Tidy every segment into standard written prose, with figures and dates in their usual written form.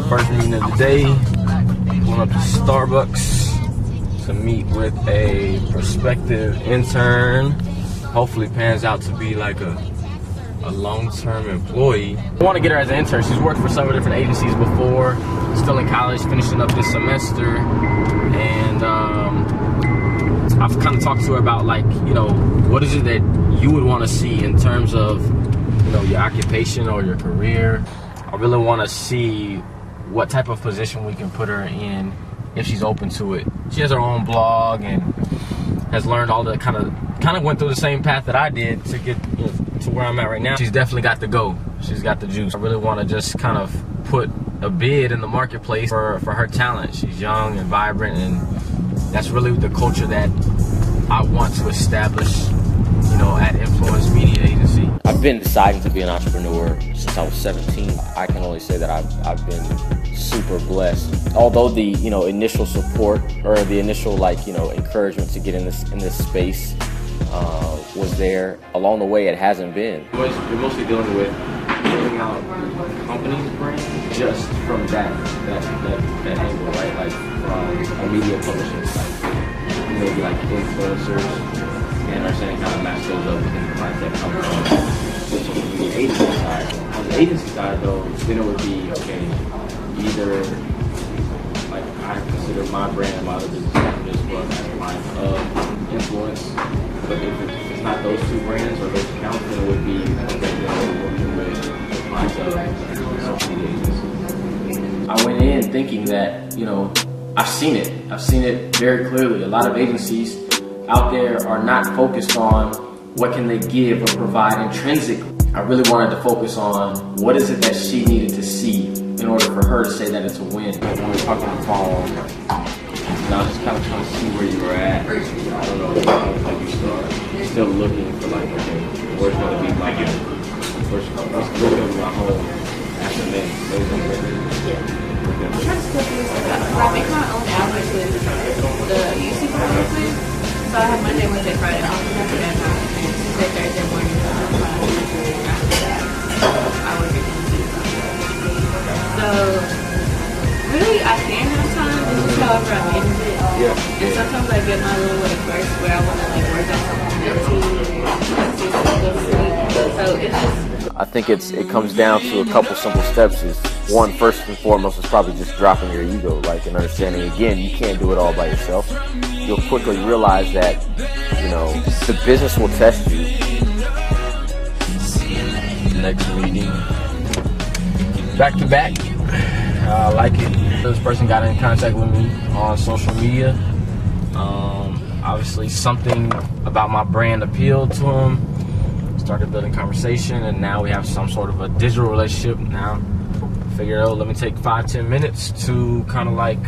First meeting of the day. Going up to Starbucks to meet with a prospective intern. Hopefully pans out to be like a long-term employee. I want to get her as an intern. She's worked for several different agencies before. Still in college, finishing up this semester. And I've kind of talked to her about, like, you know, what is it that you would want to see in terms of, you know, your occupation or your career. I really want to see what type of position we can put her in if she's open to it. She has her own blog and has learned all the kind of went through the same path that I did to get, you know, to where I'm at right now. She's definitely got the go. She's got the juice. I really want to just kind of put a bid in the marketplace for her talent. She's young and vibrant, and that's really the culture that I want to establish, you know, at Influence Media Agency. I've been deciding to be an entrepreneur since I was 17. I can only say that I've been super blessed. Although the, you know, initial support or the initial, like, you know, encouragement to get in this space was there, along the way it hasn't been. You're mostly dealing with building out companies' brand just from that angle, right? Like from a media publishing site, maybe like influencers, and understanding how to match those up within the clients that come from the agency side. On the agency side, though, then it would be, okay, either like I consider my brand, my other business partners, but as lines of influence. But if it's not those two brands or those accounts, then it would be, okay, then we're working with the clients of social media agencies. I went in thinking that, you know, I've seen it very clearly. A lot of agencies out there are not focused on what can they give or provide intrinsically. I really wanted to focus on what is it that she needed to see in order for her to say that it's a win. When we talked on the phone, and I was just kind of trying to see where you were at. I don't know, like you still looking for, like, okay, where's going to be my where's going to be my home after May? I'm trying to still do stuff. I make my own hours with the UC program. So I have Monday, Wednesday, Friday off. After that, Tuesday, Thursday morning. After that, I work at UC. So really, I can have time. This is however I manage it. Yeah. And sometimes I get my little like burst where I want to like work on something mentally, go to sleep. So it's just. I think it comes down to a couple simple steps. Is one, first and foremost, is probably just dropping your ego, like, and understanding, again, you can't do it all by yourself. You'll quickly realize that, you know, the business will test you. Next meeting, back to back. I like it. This person got in contact with me on social media. Obviously something about my brand appealed to him. Started building conversation, and now we have some sort of a digital relationship. Now figured out, let me take 5-10 minutes to kind of like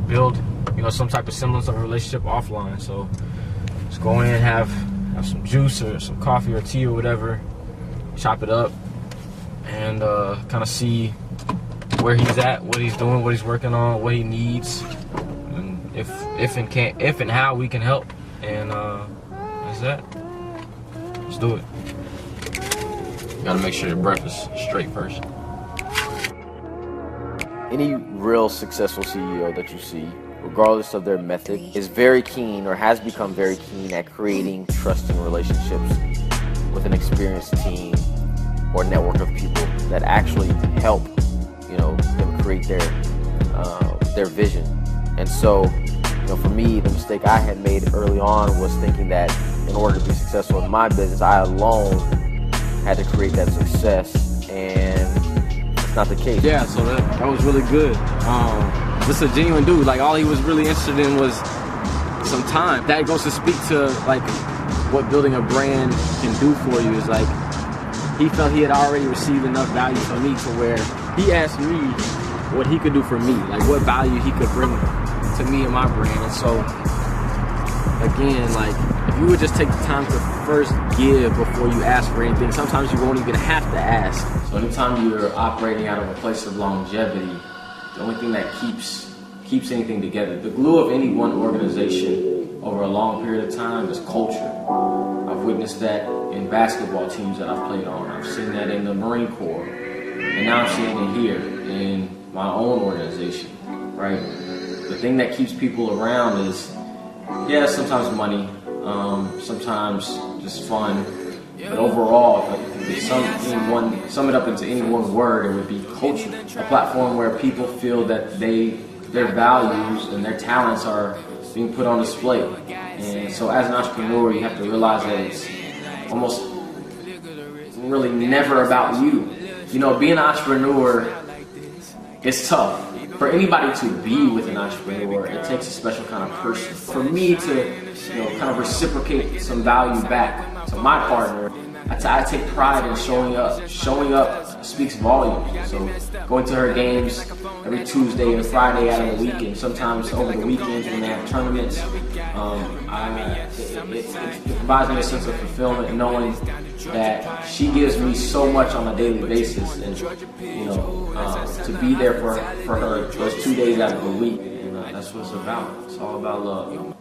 build, you know, some type of semblance of a relationship offline. So let's go in and have some juice or some coffee or tea or whatever, chop it up, and kind of see where he's at, what he's doing, what he's working on, what he needs, and if and how we can help. And that's that. Let's do it. Gotta make sure your breath is straight first. Any real successful CEO that you see, regardless of their method, is very keen or has become very keen at creating trusting relationships with an experienced team or network of people that actually help, you know, them create their vision. And so, you know, for me, the mistake I had made early on was thinking that in order to be successful in my business, I alone had to create that success, and it's not the case. Yeah, so that was really good. Just a genuine dude. Like, all he was really interested in was some time. That goes to speak to, like, what building a brand can do for you. Is like, he felt he had already received enough value from me to where he asked me what he could do for me, like what value he could bring to me and my brand. And so, again, like, if you would just take the time to first give before you ask for anything, sometimes you won't even have to ask. So anytime you're operating out of a place of longevity, the only thing that keeps anything together, the glue of any one organization over a long period of time, is culture. I've witnessed that in basketball teams that I've played on. I've seen that in the Marine Corps. And now I'm seeing it here in my own organization, right? The thing that keeps people around is, yeah, sometimes money, sometimes just fun, but overall, if I could sum it up into any one word, it would be culture. A platform where people feel that their values and their talents are being put on display. And so as an entrepreneur, you have to realize that it's almost really never about you. You know, being an entrepreneur is tough. For anybody to be with an entrepreneur, it takes a special kind of person. For me to, kind of reciprocate some value back to my partner, I take pride in showing up. Showing up speaks volumes. So going to her games every Tuesday and Friday out of the week, and sometimes over the weekends when they have tournaments, it provides me a sense of fulfillment knowing that she gives me so much on a daily basis, and to be there for her those 2 days out of the week, and that's what it's about. It's all about love.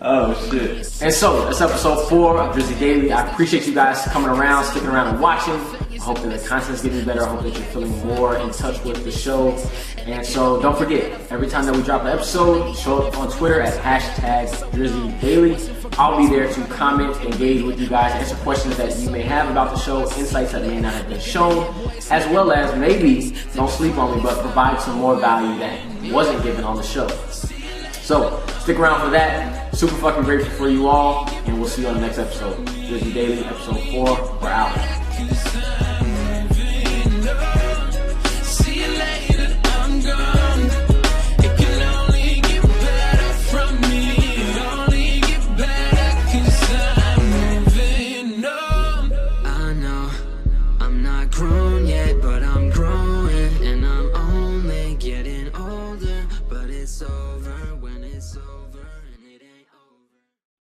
Oh shit. And so that's episode 4 of Drizzy Daily. I appreciate you guys coming around, sticking around and watching. I hope that the content's getting better. I hope that you're feeling more in touch with the show. And so don't forget, every time that we drop an episode, show up on Twitter at #DrizzyDaily. I'll be there to comment, engage with you guys, answer questions that you may have about the show, insights that may not have been shown, as well as maybe, don't sleep on me, but provide some more value that wasn't given on the show. So stick around for that. Super fucking grateful for you all, and we'll see you on the next episode. Drizzy Daily, episode 4. We're out. Grown yet, but I'm growing, and I'm only getting older, but it's so